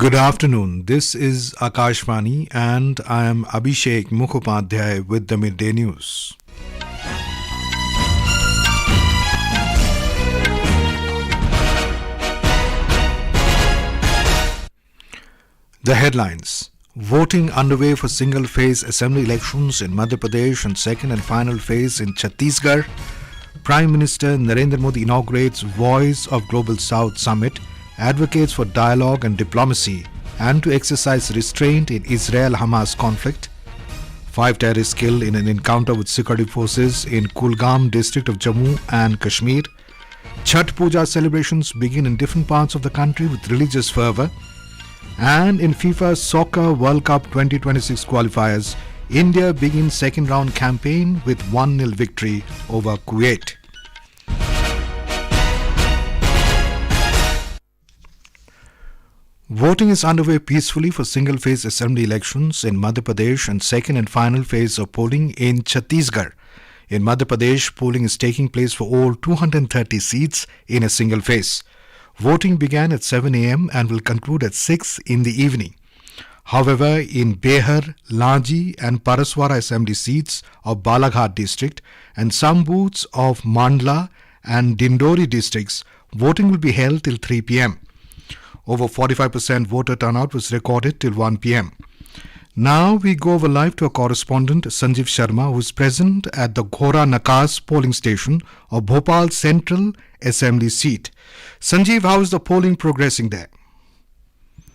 Good afternoon. This is Akashvani and I am Abhishek Mukhopadhyay with the Midday News. The headlines. Voting underway for single-phase assembly elections in Madhya Pradesh and second and final phase in Chhattisgarh. Prime Minister Narendra Modi inaugurates Voice of Global South Summit, advocates for dialogue and diplomacy and to exercise restraint in Israel-Hamas conflict. 5 terrorists killed in an encounter with security forces in Kulgam district of Jammu and Kashmir. Chhath Puja celebrations begin in different parts of the country with religious fervour. And in FIFA Soccer World Cup 2026 qualifiers, India begins second round campaign with 1-0 victory over Kuwait. Voting is underway peacefully for single-phase assembly elections in Madhya Pradesh and second and final phase of polling in Chhattisgarh. In Madhya Pradesh, polling is taking place for all 230 seats in a single phase. Voting began at 7 a.m. and will conclude at 6 in the evening. However, in Behar, Laji and Paraswara assembly seats of Balaghat district and some booths of Mandla and Dindori districts, voting will be held till 3 p.m. Over 45% voter turnout was recorded till 1 p.m. Now we go over live to our correspondent Sanjeev Sharma, who is present at the Ghora Nakas polling station of Bhopal Central Assembly seat. Sanjeev, how is the polling progressing there?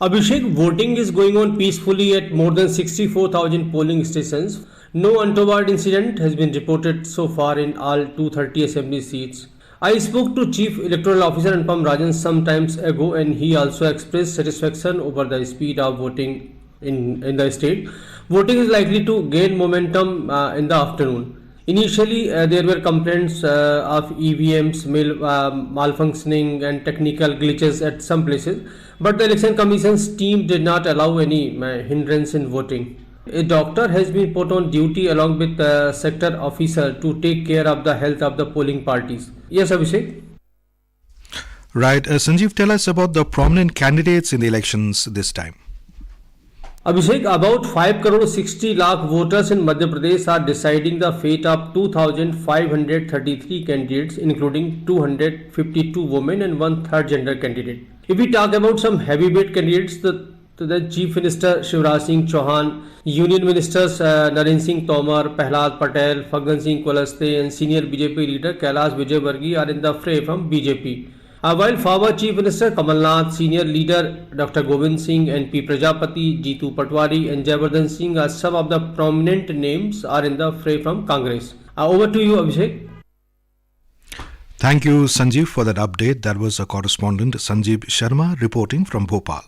Abhishek, voting is going on peacefully at more than 64,000 polling stations. No untoward incident has been reported so far in all 230 assembly seats. I spoke to Chief Electoral Officer Anupam Rajan some times ago and he also expressed satisfaction over the speed of voting in the state. Voting is likely to gain momentum in the afternoon. Initially, there were complaints of EVMs malfunctioning and technical glitches at some places, but the Election Commission's team did not allow any hindrance in voting. A doctor has been put on duty along with a sector officer to take care of the health of the polling parties. Yes, Abhishek? Right. Sanjeev, tell us about the prominent candidates in the elections this time. Abhishek, about 5 crore 60 lakh voters in Madhya Pradesh are deciding the fate of 2,533 candidates, including 252 women and one third gender candidate. If we talk about some heavyweight candidates, the Chief Minister Shivraj Singh Chauhan, Union Ministers Narendra Singh Tomar, Prahlad Patel, Phaggan Singh Kolaste and Senior BJP leader Kailash Vijayvargiya are in the fray from BJP. While former Chief Minister Kamal Nath, Senior Leader Dr. Govind Singh, NP Prajapati, Jeetu Patwari and Jayavardhan Singh are some of the prominent names are in the fray from Congress. Over to you, Abhishek. Thank you, Sanjeev, for that update. That was our correspondent Sanjeev Sharma reporting from Bhopal.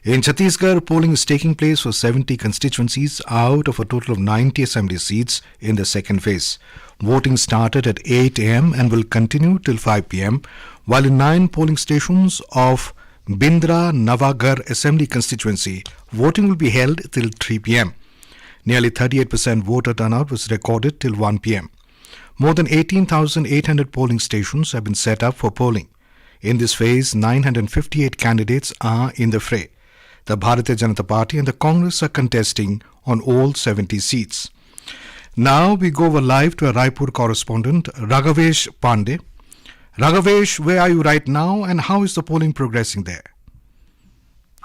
In Chhattisgarh, polling is taking place for 70 constituencies out of a total of 90 assembly seats in the second phase. Voting started at 8 a.m. and will continue till 5 p.m., while in 9 polling stations of Bindra Navagar Assembly constituency, voting will be held till 3 p.m. Nearly 38% voter turnout was recorded till 1 p.m. More than 18,800 polling stations have been set up for polling. In this phase, 958 candidates are in the fray. The Bharatiya Janata Party and the Congress are contesting on all 70 seats. Now we go over live to a Raipur correspondent, Raghavesh Pandey. Raghavesh, where are you right now and how is the polling progressing there?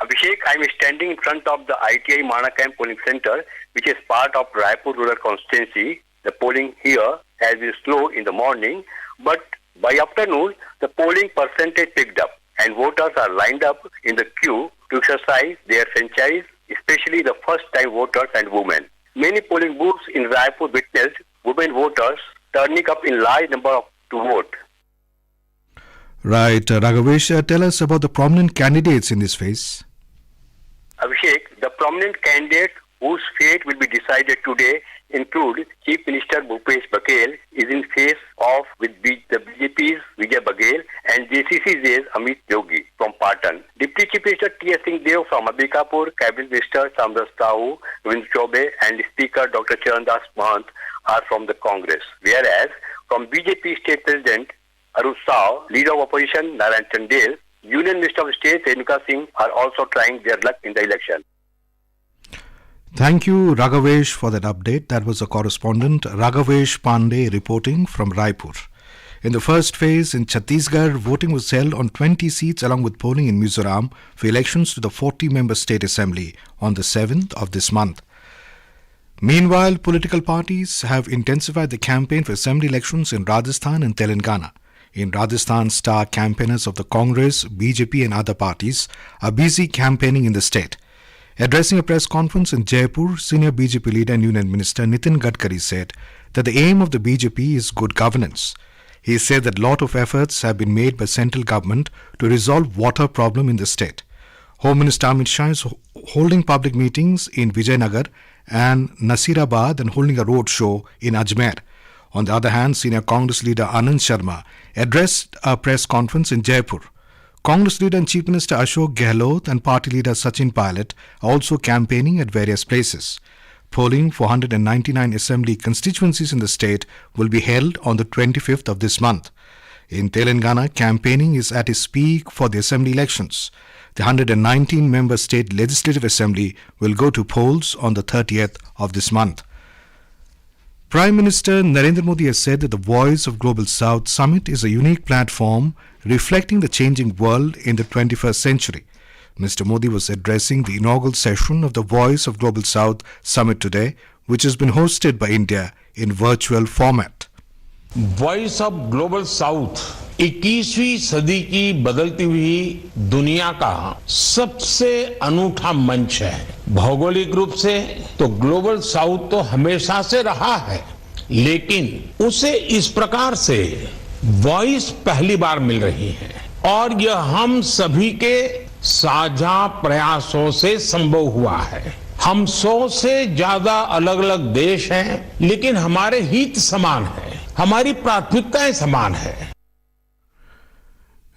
Abhishek, I am standing in front of the ITI Manakam polling center, which is part of Raipur rural constituency. The polling here has been slow in the morning, but by afternoon, the polling percentage picked up and voters are lined up in the queue to exercise their franchise, especially the first-time voters and women. Many polling booths in Raipur witnessed women voters turning up in large number to vote. Right. Raghavesh, tell us about the prominent candidates in this phase. Abhishek, the prominent candidates whose fate will be decided today include Chief Minister Bhupesh Baghel is in face off with the BJP's Vijay Baghel and JCC's Amit Yogi from Patan. Deputy Chief Minister T.S. Singh Dev from Ambikapur, Cabinet Minister Samras Sahu, Ravind Chaubey and Speaker Dr. Charandas Mahant are from the Congress. Whereas from BJP State President Arun Saw, Leader of Opposition Narayan Chandel, Union Minister of State Renuka Singh are also trying their luck in the election. Thank you, Raghavesh, for that update. That was a correspondent, Raghavesh Pandey, reporting from Raipur. In the first phase in Chhattisgarh, voting was held on 20 seats along with polling in Mizoram for elections to the 40-member state assembly on the 7th of this month. Meanwhile, political parties have intensified the campaign for assembly elections in Rajasthan and Telangana. In Rajasthan, star campaigners of the Congress, BJP and other parties are busy campaigning in the state. Addressing a press conference in Jaipur, senior BJP leader and Union Minister Nitin Gadkari said that the aim of the BJP is good governance. He said that a lot of efforts have been made by central government to resolve water problem in the state. Home Minister Amit Shah is holding public meetings in Vijayanagar and Nasirabad and holding a road show in Ajmer. On the other hand, senior Congress leader Anand Sharma addressed a press conference in Jaipur. Congress leader and Chief Minister Ashok Gehlot and party leader Sachin Pilot are also campaigning at various places. Polling for 199 assembly constituencies in the state will be held on the 25th of this month. In Telangana, campaigning is at its peak for the assembly elections. The 119-member state legislative assembly will go to polls on the 30th of this month. Prime Minister Narendra Modi has said that the Voice of Global South Summit is a unique platform reflecting the changing world in the 21st century. Mr. Modi was addressing the inaugural session of the Voice of Global South Summit today, which has been hosted by India in virtual format. Voice of global south 21वीं सदी की बदलती हुई दुनिया का सबसे अनूठा मंच है। भौगोलिक रूप से तो ग्लोबल साउथ तो हमेशा से रहा है, लेकिन उसे इस प्रकार से वॉइस पहली बार मिल रही है और यह हम सभी के साझा प्रयासों से संभव हुआ है। हम 100 से ज्यादा अलग अलग देश हैं, लेकिन हमारे हित समान है, हमारी प्राथमिकताएं समान है।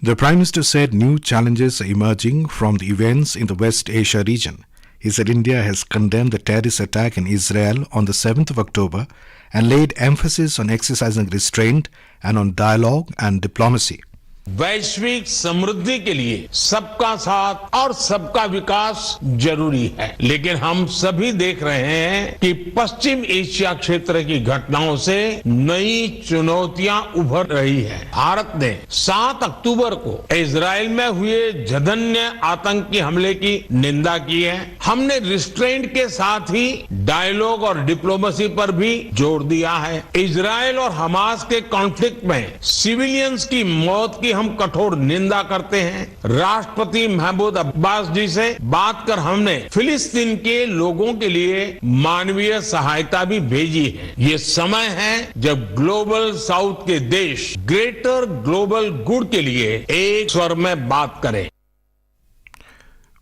The Prime Minister said new challenges are emerging from the events in the West Asia region. He said India has condemned the terrorist attack in Israel on the 7th of October and laid emphasis on exercising restraint and on dialogue and diplomacy. वैश्विक समृद्धि के लिए सबका साथ और सबका विकास जरूरी है, लेकिन हम सभी देख रहे हैं कि पश्चिम एशिया क्षेत्र की घटनाओं से नई चुनौतियां उभर रही हैं। भारत ने 7 अक्टूबर को इजराइल में हुए जघन्य आतंकी हमले की निंदा की है। हमने रिस्ट्रेंट के साथ ही डायलॉग और डिप्लोमेसी पर भी जोर दिया है। इजराइल और हमास के कॉन्फ्लिक्ट में सिविलियंस की मौत की हम कठोर निंदा करते हैं। राष्ट्रपति महमूद अब्बास जी से बात कर हमने फिलिस्तीन के लोगों के लिए मानवीय सहायता भी भेजी है। ये समय है जब ग्लोबल साउथ के देश ग्रेटर ग्लोबल गुड के लिए एक स्वर में बात करें।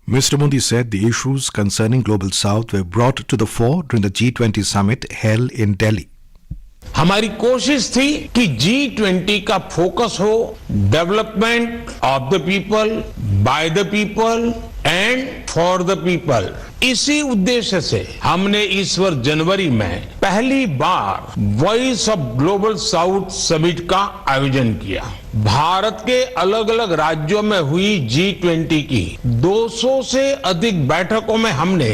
Mr. Modi said the issues concerning Global South were brought to the fore during the G20 summit held in Delhi. हमारी कोशिश थी कि G20 का फोकस हो development of the people, by the people and for the people. इसी उद्देश्य से हमने इस वर्ष जनवरी में पहली बार voice of global south summit का आयोजन किया। भारत के अलग अलग राज्यों में हुई G20 की 200 से अधिक बैठकों में हमने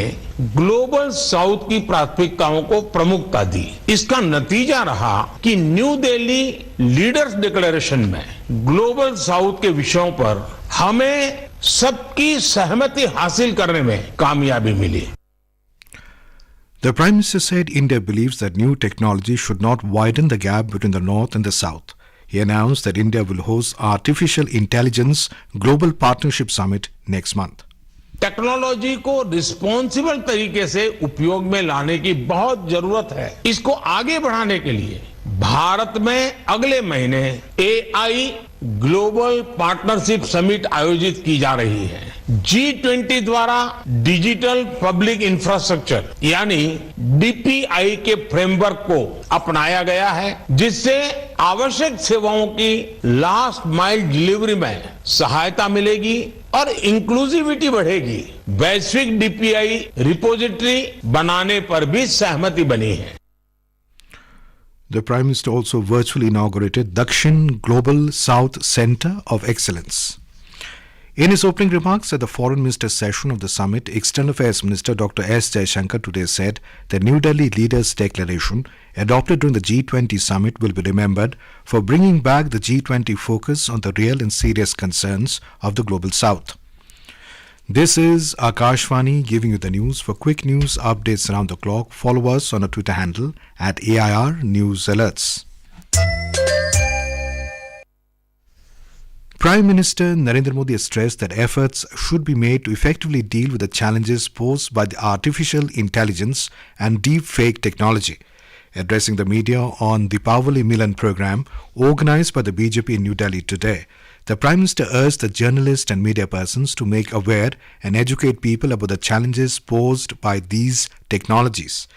ग्लोबल साउथ की प्राथमिकताओं को प्रमुखता दी। इसका नतीजा रहा कि न्यू दिल्ली लीडर्स डिक्लेरेशन में ग्लोबल साउथ के विषयों पर हमें सबकी सहमति हासिल करने में कामयाबी मिली। The Prime Minister said India believes that new technology should not widen the gap between the North and the South. He announced that India will host Artificial Intelligence Global Partnership Summit next month. Technology को responsible तरीके से उपयोग में लाने की बहुत जरूरत है। इसको आगे बढ़ाने के लिए भारत में अगले महीने AI ग्लोबल पार्टनरशिप समिट आयोजित की जा रही है। G20 द्वारा डिजिटल पब्लिक इंफ्रास्ट्रक्चर यानी DPI के फ्रेमवर्क को अपनाया गया है, जिससे आवश्यक सेवाओं की लास्ट माइल डिलीवरी में सहायता मिलेगी और इंक्लूसिविटी बढ़ेगी। वैश्विक DPI रिपोजिटरी बनाने पर भी सहमति बनी है। The Prime Minister also virtually inaugurated Dakshin Global South Center of Excellence. In his opening remarks at the Foreign Ministers session of the summit, External Affairs Minister Dr. S. Jaishankar today said the New Delhi Leaders' Declaration adopted during the G20 summit will be remembered for bringing back the G20 focus on the real and serious concerns of the Global South. This is Akashvani giving you the news. For quick news updates around the clock, follow us on our Twitter handle at AIR News Alerts. Prime Minister Narendra Modi has stressed that efforts should be made to effectively deal with the challenges posed by the artificial intelligence and deep fake technology. Addressing the media on the Pavali Milan program organized by the BJP in New Delhi today, the Prime Minister urged the journalists and media persons to make aware and educate people about the challenges posed by these technologies.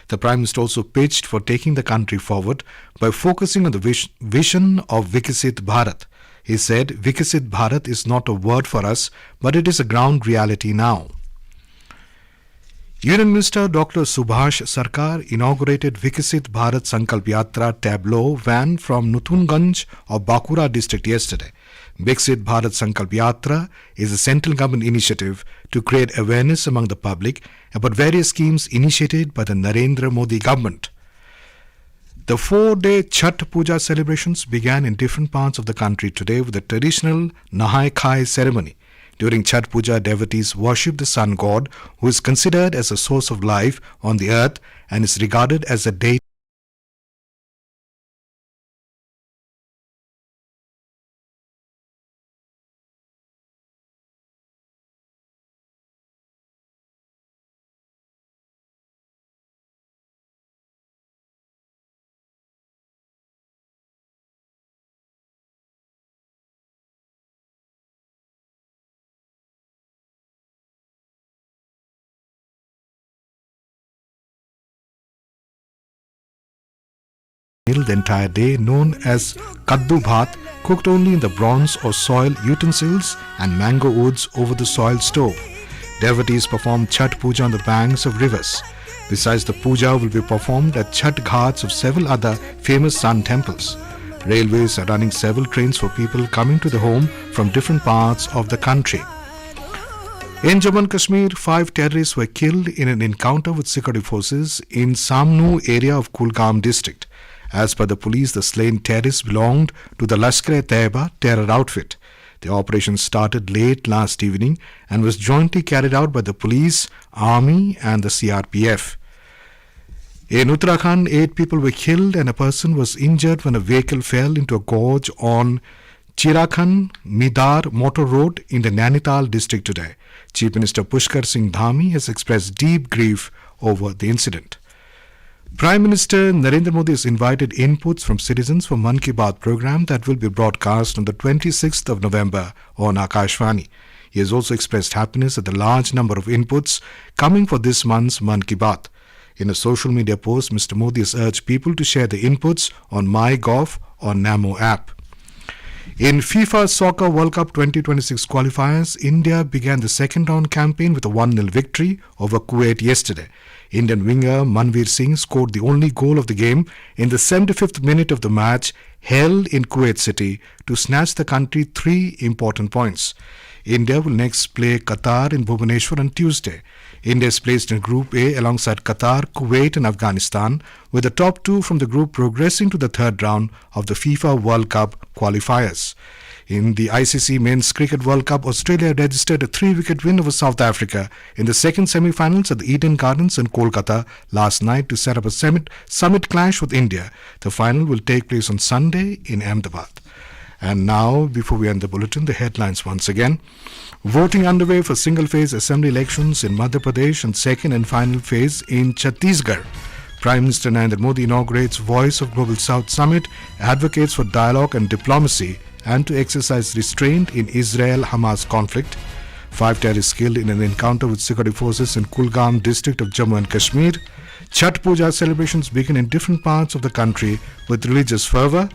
The Prime Minister also pitched for taking the country forward by focusing on the vision of Vikasit Bharat. He said, Vikasit Bharat is not a word for us, but it is a ground reality now. Union Minister Dr. Subhash Sarkar inaugurated Vikasit Bharat Sankalp Yatra tableau van from Nutunganj of Bakura district yesterday. Viksit Bharat Sankalp Yatra is a central government initiative to create awareness among the public about various schemes initiated by the Narendra Modi government. The 4-day Chhath Puja celebrations began in different parts of the country today with the traditional Nahai Khai ceremony. During Chhath Puja, devotees worship the sun god, who is considered as a source of life on the earth and is regarded as a deity. The entire day, known as Kaddu Bhat, cooked only in the bronze or soil utensils and mango woods over the soil stove. Devotees perform Chhath Puja on the banks of rivers. Besides, the puja will be performed at Chhath Ghats of several other famous sun temples. Railways are running several trains for people coming to the home from different parts of the country. In Jammu and Kashmir, 5 terrorists were killed in an encounter with security forces in Samnu area of Kulgam district. As per the police, the slain terrorists belonged to the Lashkar-e-Taiba terror outfit. The operation started late last evening and was jointly carried out by the police, army and the CRPF. In Uttarakhand, 8 people were killed and a person was injured when a vehicle fell into a gorge on Chirakhan-Midar Motor Road in the Nainital district today. Chief Minister Pushkar Singh Dhami has expressed deep grief over the incident. Prime Minister Narendra Modi has invited inputs from citizens for Mann Ki Baat program that will be broadcast on the 26th of November on Akashvani. He has also expressed happiness at the large number of inputs coming for this month's Mann Ki Baat. In a social media post, Mr. Modi has urged people to share the inputs on MyGov or Namo app. In FIFA Soccer World Cup 2026 qualifiers, India began the second round campaign with a 1-0 victory over Kuwait yesterday. Indian winger Manveer Singh scored the only goal of the game in the 75th minute of the match held in Kuwait City to snatch the country 3 important points. India will next play Qatar in Bhubaneswar on Tuesday. India is placed in Group A alongside Qatar, Kuwait and Afghanistan, with the top 2 from the group progressing to the third round of the FIFA World Cup qualifiers. In the ICC Men's Cricket World Cup, Australia registered a 3-wicket win over South Africa in the second semi-finals at the Eden Gardens in Kolkata last night to set up a summit clash with India. The final will take place on Sunday in Ahmedabad. And now, before we end the bulletin, the headlines once again. Voting underway for single-phase assembly elections in Madhya Pradesh and second and final phase in Chhattisgarh. Prime Minister Narendra Modi inaugurates Voice of Global South Summit, advocates for dialogue and diplomacy and to exercise restraint in Israel-Hamas conflict. 5 terrorists killed in an encounter with security forces in Kulgam district of Jammu and Kashmir. Chhath Puja celebrations begin in different parts of the country with religious fervour.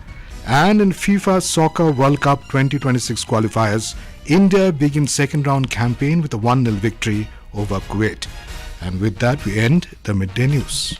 And in FIFA Soccer World Cup 2026 qualifiers, India begins second round campaign with a 1-0 victory over Kuwait. And with that, we end the midday news.